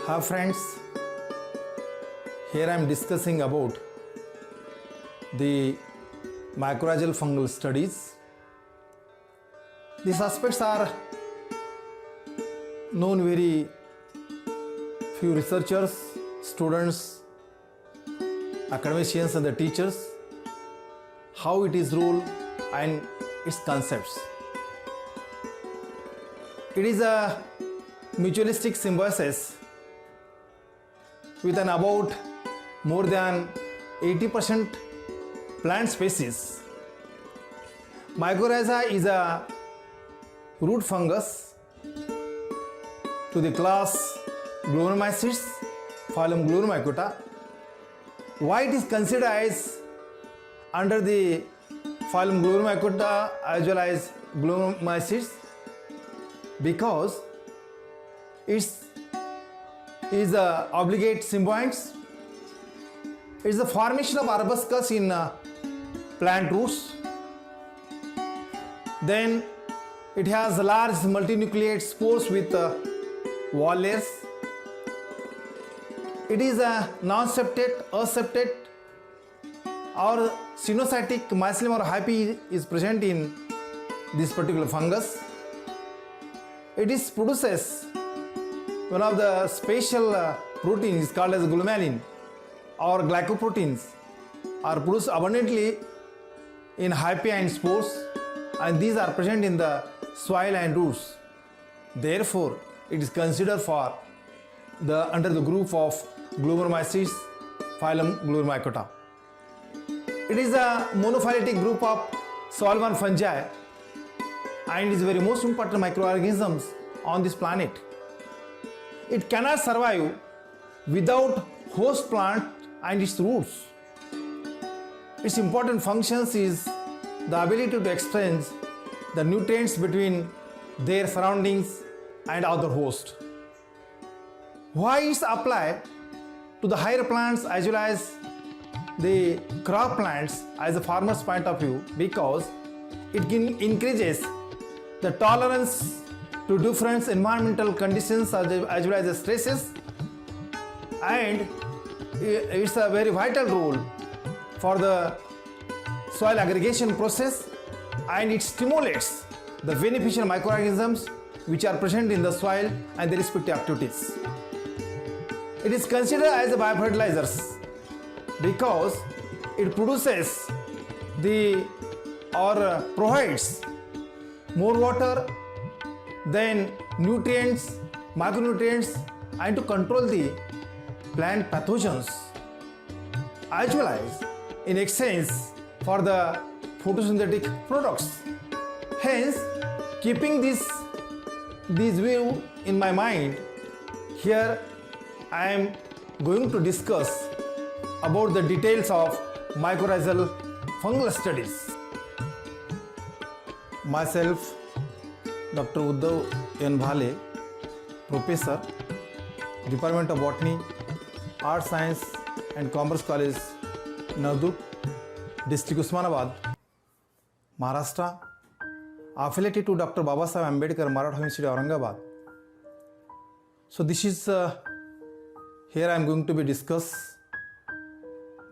Hi friends, here I am discussing about the mycorrhizal fungal studies. These aspects are known very few researchers, students, academicians and the teachers, how it is ruled and its concepts. It is a mutualistic symbiosis with an about more than 80% plant species. Mycorrhiza is a root fungus to the class Gluconomycetes, phylum Gluconomycota. Why it is considered as under the phylum Gluconomycota as well as Gluconomycetes? Because it is a obligate symbionts. It is the formation of arbuscus in plant roots. Then it has large multinucleate spores with wall layers. It is a non-septate, aseptate or cynocytic mycelium or hyphae is present in this particular fungus. It is produces one of the special proteins called as glomalin or glycoproteins are produced abundantly in hyphae and spores, and these are present in the soil and roots. Therefore, it is considered for the under the group of Gluconomycetes, phylum Gluconomycota. It is a monophyletic group of soil-borne fungi and is very most important microorganisms on this planet. It cannot survive without host plant and its roots. Its important functions is the ability to exchange the nutrients between their surroundings and other host. Why it's applied to the higher plants as well as the crop plants as a farmer's point of view? Because it increases the tolerance to different environmental conditions as well as the stresses, and it's a very vital role for the soil aggregation process, and it stimulates the beneficial microorganisms which are present in the soil and their respective activities. It is considered as a biofertilizers because it produces provides more water than nutrients, micronutrients, and to control the plant pathogens as well as in exchange for the photosynthetic products. Hence, keeping this view in my mind, here I am going to discuss about the details of mycorrhizal fungal studies. Myself, Dr. Uddhav N. Bhale, Professor, Department of Botany, Art Science and Commerce College, Navdut, District Usmanabad, Maharashtra, affiliated to Dr. Babasaheb Ambedkar Maratha University, Aurangabad. So this is here I am going to be discuss,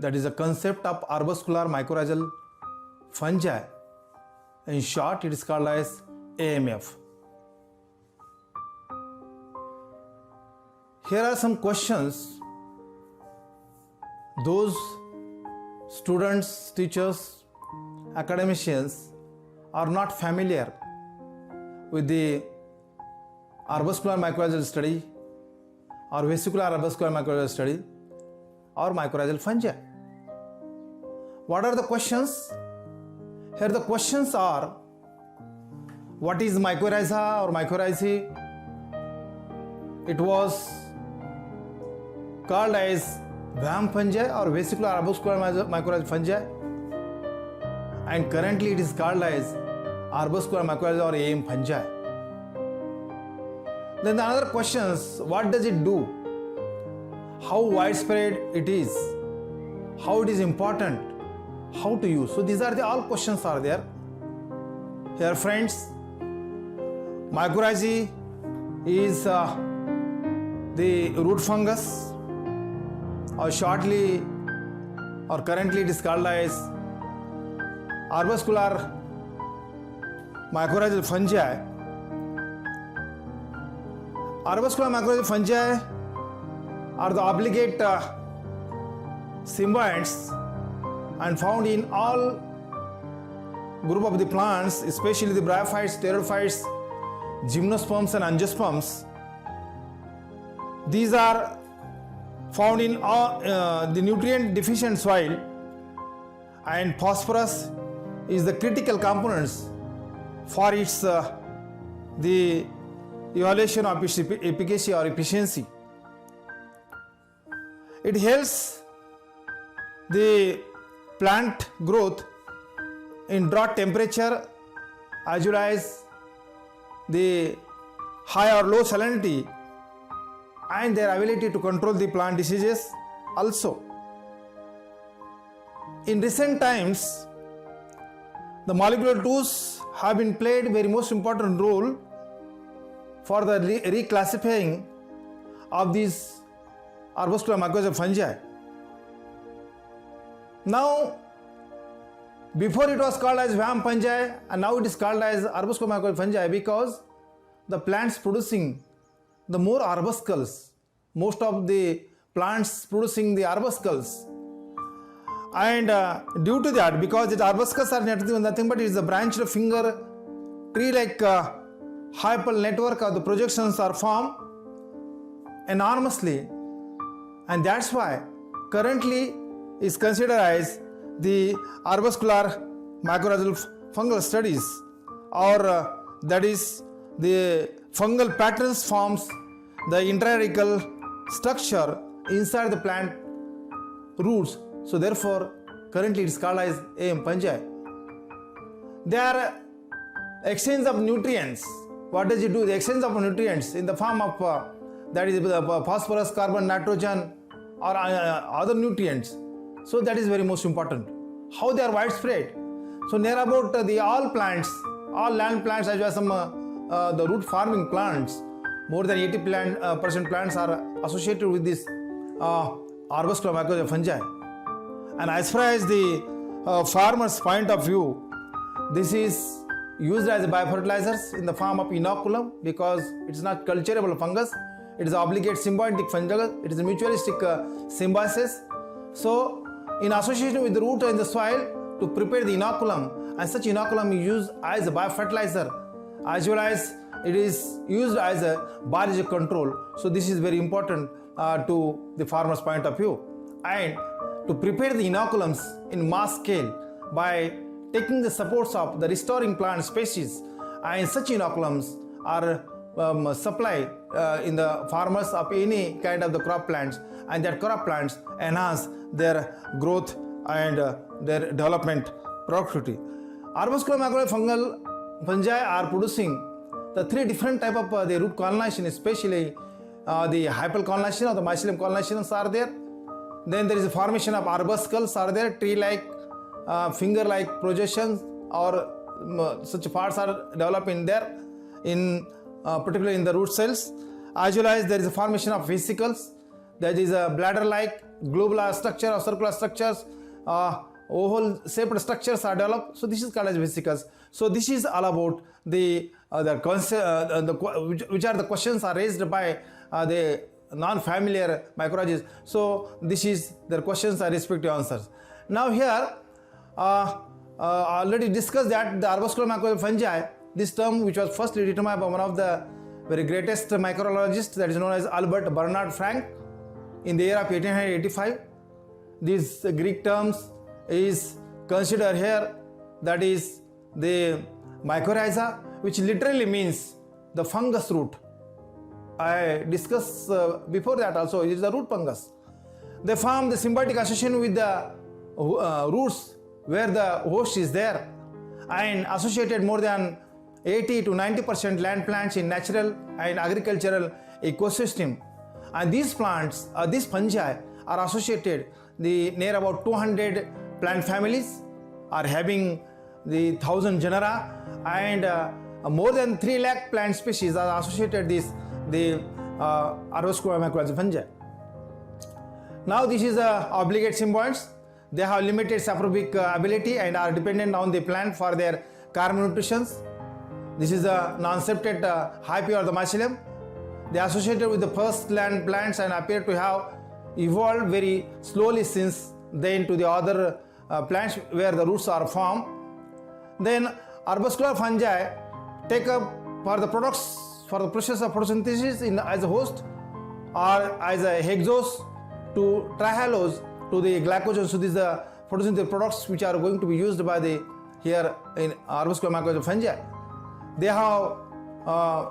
that is a concept of arbuscular mycorrhizal fungi. In short, it is called as AMF. Here are some questions those students, teachers, academicians are not familiar with the arbuscular mycorrhizal study or vesicular arbuscular mycorrhizal study or mycorrhizal fungi. What are the questions? Here the questions are: what is mycorrhiza or mycorrhizae? It was called as VAM fungi or vesicular arbuscular mycorrhizal fungi, and currently it is called as arbuscular mycorrhiza or AM fungi. Then the other questions: what does it do? How widespread it is? How it is important? How to use? So these are all questions are there. Here friends, mycorrhizae is the root fungus, or shortly or currently it is called as arbuscular mycorrhizal fungi. Arbuscular mycorrhizal fungi are the obligate symbionts and found in all group of the plants, especially the bryophytes, pteridophytes, gymnosperms and angiosperms. These are found in all, the nutrient deficient soil, and phosphorus is the critical components for its the evaluation of its efficacy or efficiency. It helps the plant growth in drought temperature as well as the high or low salinity, and their ability to control the plant diseases also. In recent times, the molecular tools have been played very most important role for the reclassifying of these arbuscular mycorrhizal fungi. Now, before it was called as VAM fungi, and now it is called as arbuscular mycorrhizal fungi because the plants producing the more arbuscles, most of the plants producing the arbuscles, and due to that, because the arbuscles are nothing but it is a branched finger tree like hypal network of the projections are formed enormously, and that's why currently is considered as the arbuscular mycorrhizal fungal studies, or that is the fungal patterns forms the intraradical structure inside the plant roots. So therefore currently it is called as AM fungi. They are exchange of nutrients. What does it do? The exchange of nutrients in the form of that is phosphorus, carbon, nitrogen, or other nutrients. So that is very most important. How they are widespread? So near about the all plants, all land plants as well as some the root forming plants, more than 80% plants are associated with this arbuscular mycorrhizal fungi. And as far as the farmer's point of view, this is used as biofertilizers in the form of inoculum because it is not culturable fungus. It is obligate symbiotic fungus. It is a mutualistic symbiosis. So in association with the root in the soil to prepare the inoculum, and such inoculum is used as a biofertilizer as well as it is used as a biological control. So this is very important to the farmer's point of view. And to prepare the inoculums in mass scale by taking the supports of the restoring plant species, and such inoculums are supplied in the farmers of any kind of the crop plants, and that crop plants enhance their growth and their development productivity. Arbuscular mycorrhizal fungi are producing the three different type of the root colonization, especially the hypal colonization or the mycelium colonizations are there. Then there is a formation of arbuscles are there, tree-like, finger-like projections, or such parts are developed in there, in particularly in the root cells, as well as there is a formation of vesicles. That is a bladder-like, globular structure or circular structures, oval-shaped structures are developed. So this is called as vesicles. So this is all about which are the questions are raised by the non-familiar mycorrhizas. So this is their questions are respective answers. Now here already discussed that the arbuscular mycorrhizal fungi, this term which was firstly determined by one of the very greatest microbiologists, that is known as Albert Bernard Frank, in the year of 1885. These Greek terms is considered here, that is the mycorrhiza, which literally means the fungus root. I discussed before that also, it is the root fungus. They form the symbiotic association with the roots where the host is there, and associated more than 80 to 90% land plants in natural and agricultural ecosystem. And these plants, these fungi are associated near about 200 plant families, are having the 1000 genera, and more than 3 lakh plant species are associated the arbuscular mycorrhizal fungi. Now this is obligate symbionts. They have limited saprobic ability and are dependent on the plant for their carbon nutrition. This is a non-septate hyphae or the mycelium. They are associated with the first land plants and appear to have evolved very slowly since then to the other plants where the roots are formed. Then arbuscular fungi take up for the products for the process of photosynthesis as a host or as a hexose to trihalose to the glycogen. So these are photosynthetic products which are going to be used by the here in arbuscular mycorrhizal fungi. They have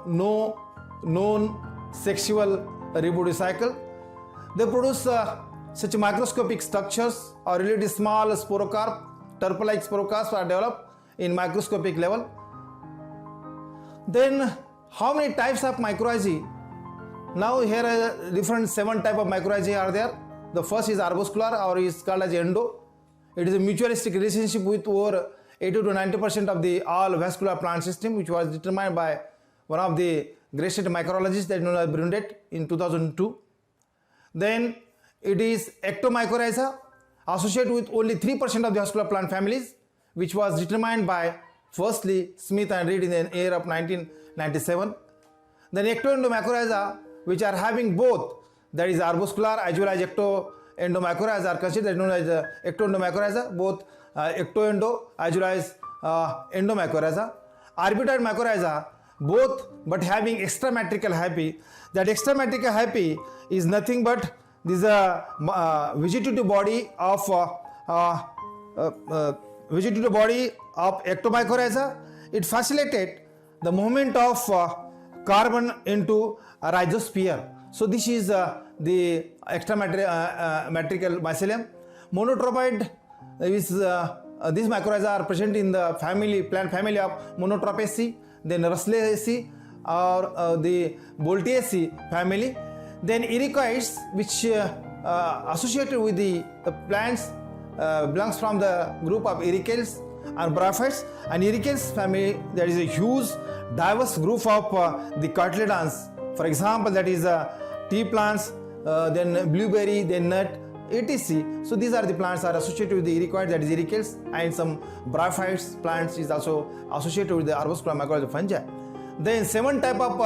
no known sexual reproductive cycle. They produce such microscopic structures or relatively small sporocarp, turp-like sporocarps are developed in microscopic level. Then how many types of mycorrhizae? Now here are different 7 types of mycorrhizae are there. The first is arbuscular or is called as endo. It is a mutualistic relationship with over 80 to 90% of the all vascular plant system, which was determined by one of the greatest microbiologists that is known as Brundet in 2002. Then it is ectomycorrhiza associated with only 3% of the vascular plant families, which was determined by firstly Smith and Reed in the year of 1997. Then ectoendomycorrhiza, which are having both, that is arbuscular as well as ectoendomycorrhiza are considered known as ectoendomycorrhiza, both ectoendo as well as endomycorrhiza. Arbitoid mycorrhiza, both but having extramatricial hyphae. That extramatricial hyphae is nothing but this vegetative body of ectomycorrhiza. It facilitated the movement of carbon into a rhizosphere. So this is the extramatricial mycelium. Monotropoid is these mycorrhiza are present in the plant family of Monotropaceae, then Russelaceae or the Boltiaceae family. Then ericoids, which associated with the plants belongs from the group of ericales and bryophytes. And ericales family, there is a huge diverse group of the cotyledons. For example, that is tea plants, then blueberry, then nut, etc. So these are the plants are associated with the ericoids, that is ericales, and some bryophytes plants is also associated with the arbuscular mycorrhizal fungi. Then 7 type of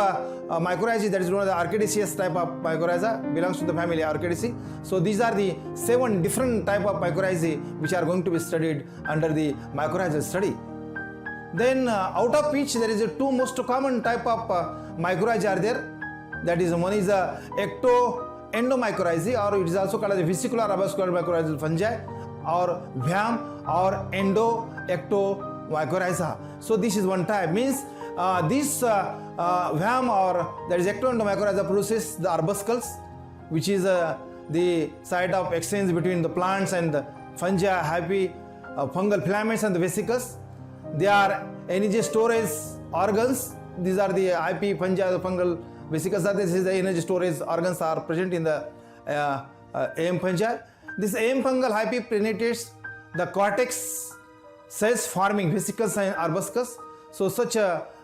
mycorrhizae, that is known as the Archidaceous type of mycorrhiza, belongs to the family Archidaceae. So these are the 7 different type of mycorrhizae which are going to be studied under the mycorrhizal study. Then out of which there is a 2 most common type of mycorrhizae are there. That is, one is ectoendomycorrhizae, or it is also called as vesicular arbuscular mycorrhizal fungi, or VAM or ectomycorrhiza. So this is one type, means this VAM or that is ectoendomycorrhiza produces the arbuscles, which is the site of exchange between the plants and the fungi, hyphae, fungal filaments and the vesicles. They are energy storage organs. These are the hyphae, fungi, the fungal vesicles. This is the energy storage organs are present in the AM fungi. This AM fungal hyphae penetrates the cortex cells forming vesicles and arbuscles. So such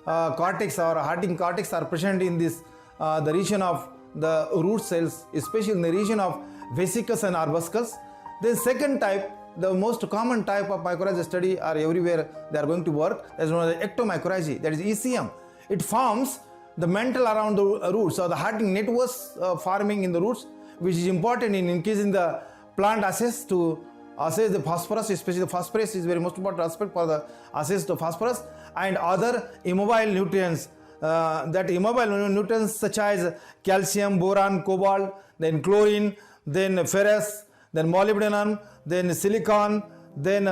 cortex or Harting cortex are present in this the region of the root cells, especially in the region of vesicles and arbuscles. Then second type, the most common type of mycorrhizae study are everywhere they are going to work, that is known as ectomycorrhizae, that is ECM. It forms the mantle around the roots or the Harting networks forming in the roots, which is important in increasing the plant access to assess the phosphorus, especially the phosphorus is very most important aspect for the access to phosphorus and other immobile nutrients. That immobile nutrients such as calcium, boron, cobalt, then chlorine, then ferrous, then molybdenum, then silicon, then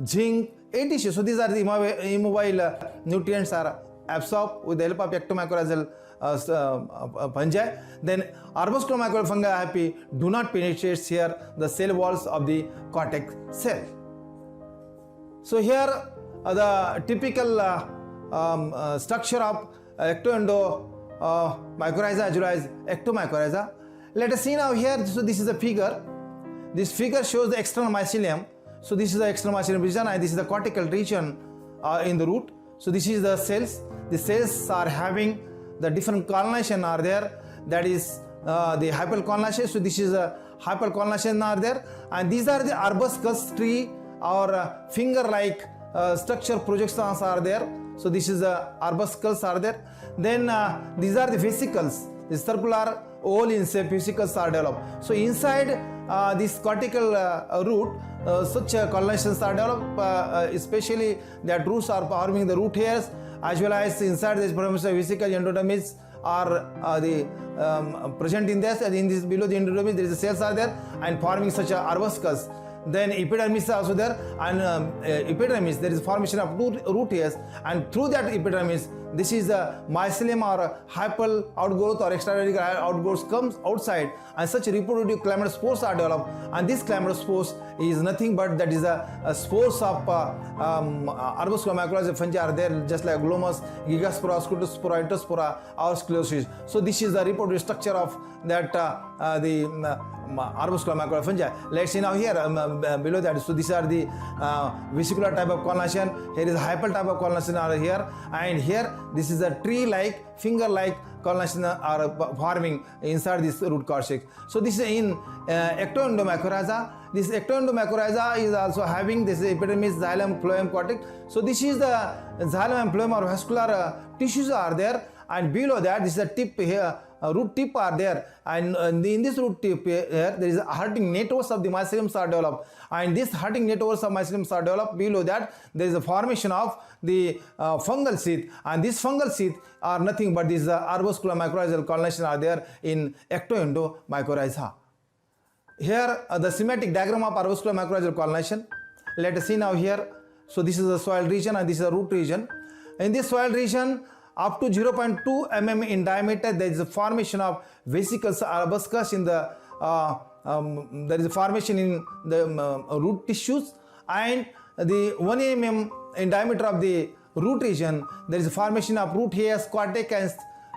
zinc, etc. So these are the immobile nutrients are absorbed with the help of ectomycorrhizal fungi. Then arbuscular mycorrhizal fungi do not penetrate here the cell walls of the cortex cell. So here the typical structure of ectoendomycorrhiza as well as ectomycorrhiza. Let us see now here. So this is a figure. This figure shows the external mycelium. So this is the external mycelium region and this is the cortical region in the root. So this is the cells. The cells are having the different colonization are there. that is the hypercollination. So this is a hypercollination are there, and these are the arbuscus tree or finger-like structure projections are there. So this is the arbuscles are there. Then these are the vesicles. The circular oval in shape vesicles are developed. So inside this cortical root, such collineations are developed, especially that roots are forming the root hairs, as well as inside this vesicle endodermis are present in this. In this below the endodermis there is the cells are there and forming such arbuscus. Then epidermis is also there, and epidermis there is formation of root hairs, and through that epidermis this is the mycelium or hypal outgrowth or extra-radical outgrowth comes outside, and such reproductive chlamydospores are developed, and this chlamydospores is nothing but that is a spores of arbuscular mycorrhizal fungi are there, just like glomus, gigaspora, scutospora, entospora or sclerosis. So this is the reproductive structure of that the arbuscular mycorrhizal fungi. Let's see now here below that. So these are the vesicular type of collination. Here is hypal type of collination are here, and here this is a tree-like, finger-like collination are forming inside this root cortex. So this is in ectoendomycorrhiza. This ectoendomycorrhiza is also having this epidermis, xylem, phloem, cortex. So this is the xylem and phloem or vascular tissues are there, and below that this is a tip here. Root tip are there, and in this root tip here there is a hurting networks of the mycelium are developed, and this hurting networks of mycelium are developed. Below that there is a formation of the fungal sheath, and this fungal sheath are nothing but these arbuscular mycorrhizal collination are there in ectoendomycorrhiza. Here the schematic diagram of arbuscular mycorrhizal collination. Let us see now here. So this is the soil region and this is the root region. In this soil region, up to 0.2 mm in diameter, there is a formation of vesicles arbuscus in the there is a formation in the root tissues, and the 1 mm in diameter of the root region, there is a formation of root hairs, cortex,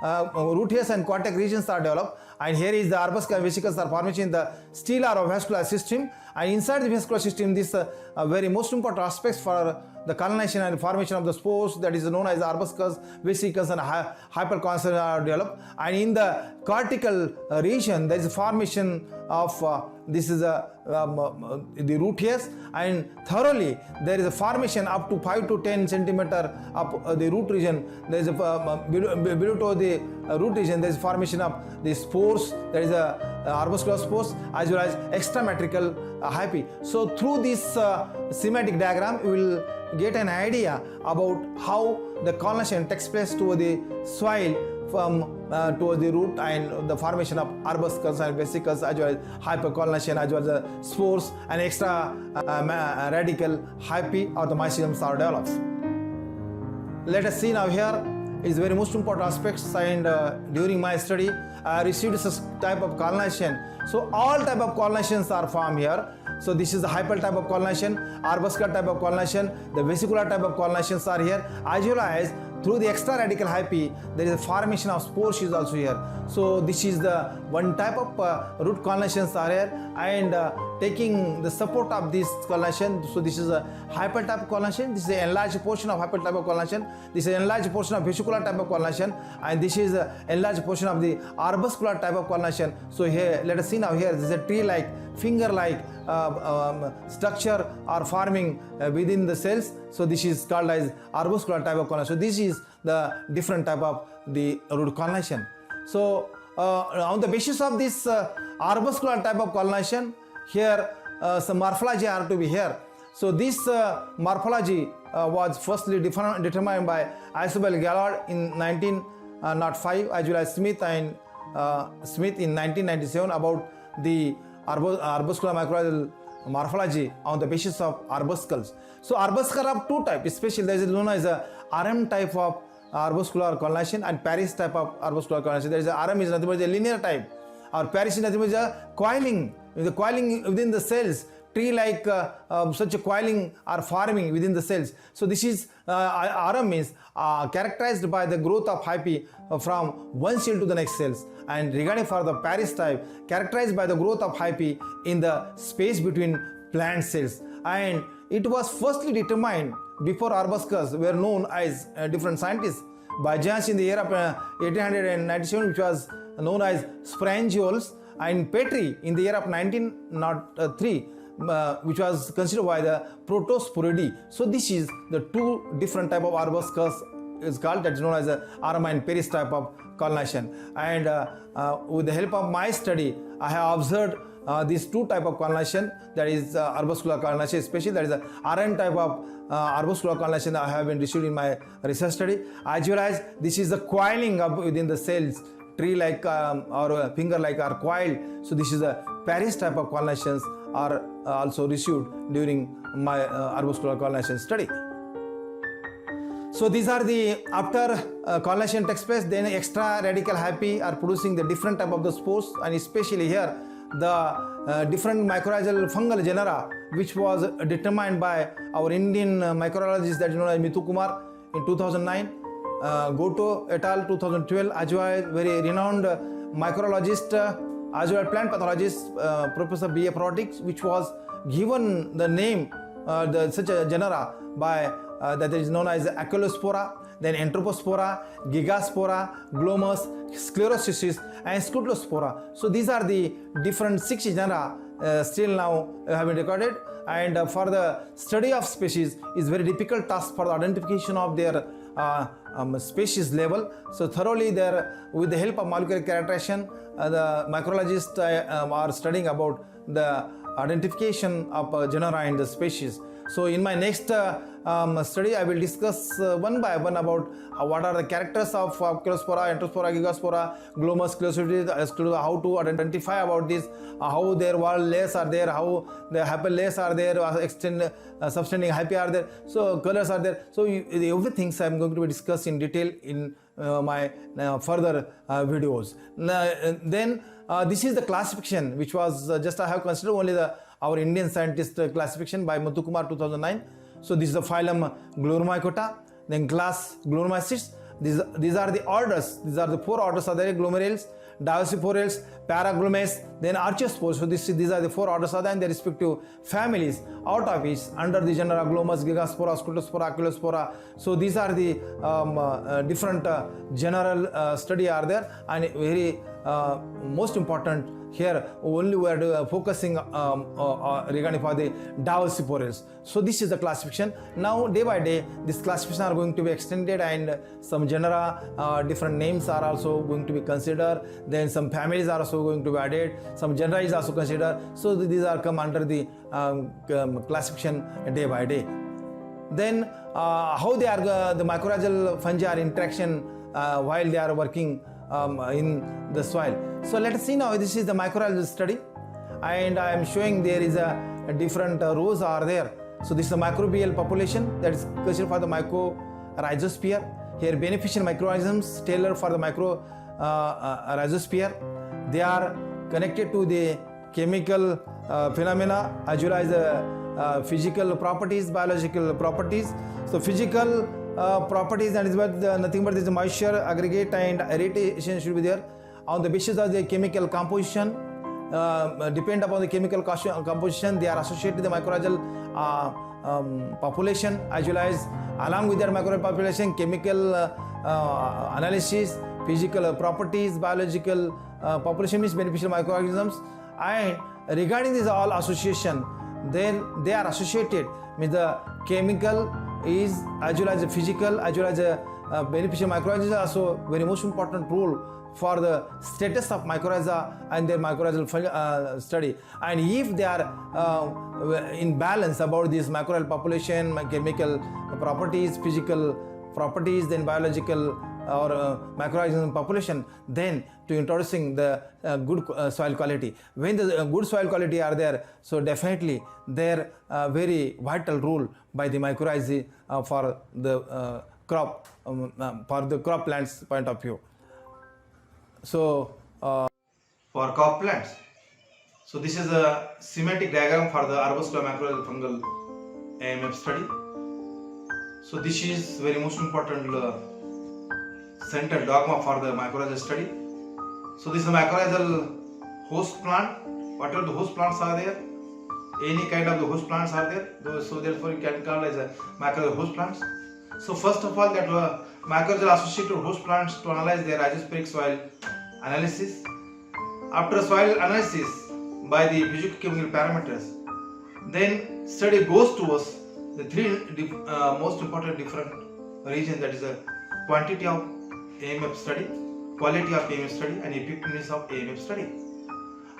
and root hairs and cortex regions are developed. And here is the arbuscular vesicles are formation in the stellar or vascular system, and inside the vascular system, this very most important aspects for the collination and formation of the spores, that is known as arbuscus, vesicles, and hypercollination are developed. And in the cortical region, there is a formation of this is the root hairs, and thoroughly there is a formation up to 5 to 10 centimeter of the root region. There is a below to the root region, there is formation of the spores, there is a arbuscular spores as well as extramatricial hyphae. So through this schematic diagram, we will get an idea about how the collination takes place to the soil from to the root and the formation of arbuscus and vesicles as well as hypercollination as well as the spores and extra radical hyphae or the mycelium are developed. Let us see now here is very most important aspects, and during my study I received such type of collination. So all type of collinations are formed here. So this is the hypal type of collination, arbuscular type of collination, the vesicular type of collinations are here, as well as through the extra radical hyphae there is a formation of spores is also here. So this is the one type of root collinations are here, and taking the support of this collination. So this is a hypal type of collination, this is an enlarged portion of hypal type of collination, this is an enlarged portion of vesicular type of collination, and this is an enlarged portion of the arbuscular type of collination. So here let us see now here this is a tree-like, finger-like structure are forming within the cells. So this is called as arbuscular type of collination. So this is the different type of the root collination. So on the basis of this arbuscular type of collination, here some morphology are to be here. So this morphology was firstly determined by Isabelle Gallard in 1905 as well as Smith in 1997 about the arbuscular mycorrhizal morphology on the basis of arbuscles. So arbuscles are of two types, especially there is known as a RM type of arbuscular collination and Paris type of arbuscular collination. There is a RM is nothing but a linear type, or Paris is nothing but a coiling. The coiling within the cells, tree-like such a coiling are forming within the cells. So this is RM means characterized by the growth of hyphae from one cell to the next cells, and regarding for the Paris type, characterized by the growth of hyphae in the space between plant cells. And it was firstly determined before arbuscles were known as different scientists. by Jansch in the year of 1897, which was known as sporangioles, and Petri in the year of 1903, which was considered by the Protosporidae. So this is the two different type of arbuscus is called, that is known as the Arama and Paris type of colonization. And with the help of my study, I have observed these two type of colonization, that is arbuscular colonization, especially that is the RN type of arbuscular colonization I have been received in my research study, as well as this is the coiling up within the cells, tree like or finger like are coiled. So this is a Paris type of colonizations are also received during my arbuscular colonization study. So these are the, after colonization takes place, then extra radical hyphae are producing the different type of the spores, and especially here the different mycorrhizal fungal genera, which was determined by our Indian microbiologist, that is known as Mithu Kumar in 2009, Goto et al. 2012, as well as very renowned microbiologist, as well as plant pathologist, Professor B.A. Protic, which was given the name such a genera by that is known as Achelospora, then Enterospora, Gigaspora, Glomus, Sclerosis, and Scutelospora. So these are the different 6 genera still now have been recorded, and for the study of species is very difficult task for the identification of their species level. So thoroughly there, with the help of molecular characterization, the microbiologists are studying about the identification of genera and the species. So in my next study, I will discuss one by one about what are the characters of Achelospora, Enterospora, Gigaspora, Glomus, Sclerosis, how to identify about this, how their wall layers are there, how the hyphal layers are there, substanding hyphae are there, so colors are there. So everything I am going to be discussed in detail in my further videos. Then this is the classification, which was just I have considered only our Indian scientist classification by Mithu Kumar 2009. So this is the phylum Glomeromycota, then class Glomeromycetes. These are the orders. These are the 4 orders are there: Glomerales, Dioscoreales, Paraglomes, then Archospores. So these are the 4 orders are there in their respective families, out of which under the genera Glomus, Gigaspora, Scutelospora, Achelospora. So these are the different general study are there, and very most important here only we are focusing regarding for the Dioscoreales. So this is the classification. Now day by day this classification are going to be extended, and some genera different names are also going to be considered, then some families are also going to be added, some genera is also considered. So these are come under the classification day by day. Then how they are the mycorrhizal fungi are interaction while they are working in the soil. So let us see now, this is the mycorrhizal study, and I am showing there is a different rows are there. So this is the microbial population that is considered for the mycorrhizosphere. Here beneficial microorganisms tailored for the rhizosphere. They are connected to the chemical phenomena as well as physical properties, biological properties. So physical properties, that is what nothing but this moisture, aggregate and aeration should be there. On the basis of the chemical composition, depend upon the chemical composition, they are associated with the mycorrhizal population, as well as along with their mycorrhizal population, chemical analysis, physical properties, biological population means beneficial microorganisms. And regarding this all association, then they are associated with the chemical is as well as the physical as well as beneficial microorganisms, also very most important role for the status of mycorrhiza and their mycorrhizal study. And if they are in balance about this mycorrhizal population, chemical properties, physical properties, then biological or microorganism population, then to introducing the good soil quality. When the good soil quality are there, so definitely their very vital role by the mycorrhizae for the crop plants point of view. So for crop plants, so this is a schematic diagram for the arbuscular mycorrhizal fungal AMF study. So this is very most important central dogma for the mycorrhizal study. So this is a mycorrhizal host plant. Whatever the host plants are there, any kind of the host plants are there, so therefore you can call as a mycorrhizal host plants. So first of all, that mycorrhizal associated host plants to analyze their rhizospheric soil analysis. After soil analysis by the physicochemical parameters, then study goes towards the three most important different regions, that is the quantity of AMF study, quality of AMF study, and effectiveness of AMF study.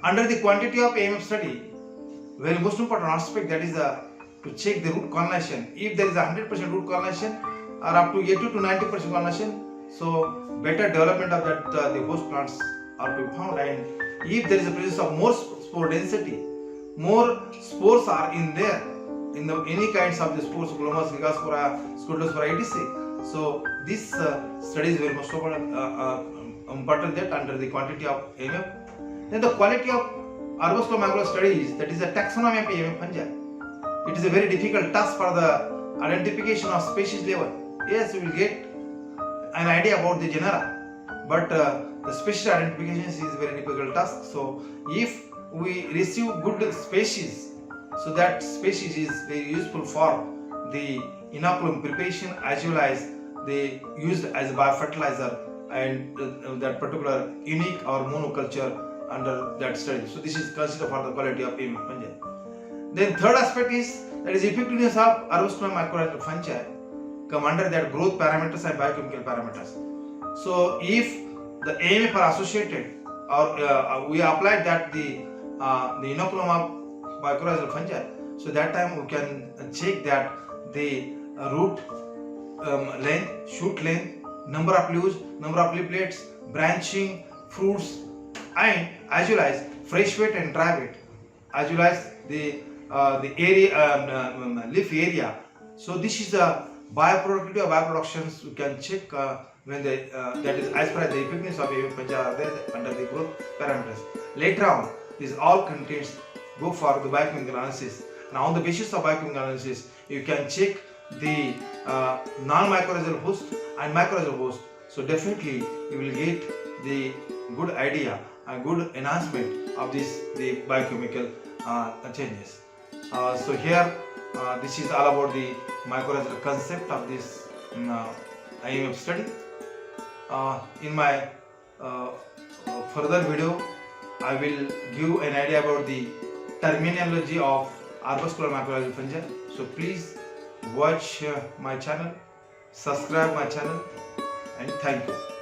Under the quantity of AMF study, very most important aspect, that is to check the root correlation. If there is 100% root correlation or up to 80 to 90% correlation, so better development of that the host plants are to be found. And if there is a presence of more spore density, more spores are in there, in any kinds of the spores, Glomus, Gigaspora, Scutospora, etc. So this study is very most important that under the quantity of AMF. Then the quality of arbuscular studies, that is the taxonomy of AMF fungi. It is a very difficult task for the identification of species level. Yes, we will get an idea about the genera, but the species identification is a very difficult task. So if we receive good species, so that species is very useful for the inoculum preparation as well as they used as a biofertilizer and that particular unique or monoculture under that study. So this is considered for the quality of AMF fungi. Then third aspect is that is effectiveness of arbuscular mycorrhizal fungi come under that growth parameters and biochemical parameters. So if the AMF are associated or we applied that the inoculum of mycorrhizal fungi, so that time we can check that the root length, shoot length, number of leaves, number of leaflets, branching, fruits, and as well as fresh weight and dry weight, as well as the area, leaf area. So this is the bioproductivity or bioproductions we can check when the that is as per the effectiveness of AMF fungi are there under the growth parameters. Later on, this all contains go for the biochemical analysis. Now on the basis of biochemical analysis, you can check the non-mycorrhizal host and mycorrhizal host. So definitely you will get the good idea, a good enhancement of the biochemical changes. So here this is all about the mycorrhizal concept of this AMF study. In my further video, I will give an idea about the terminology of arbuscular mycorrhizal fungi. So please watch my channel, subscribe my channel, and thank you.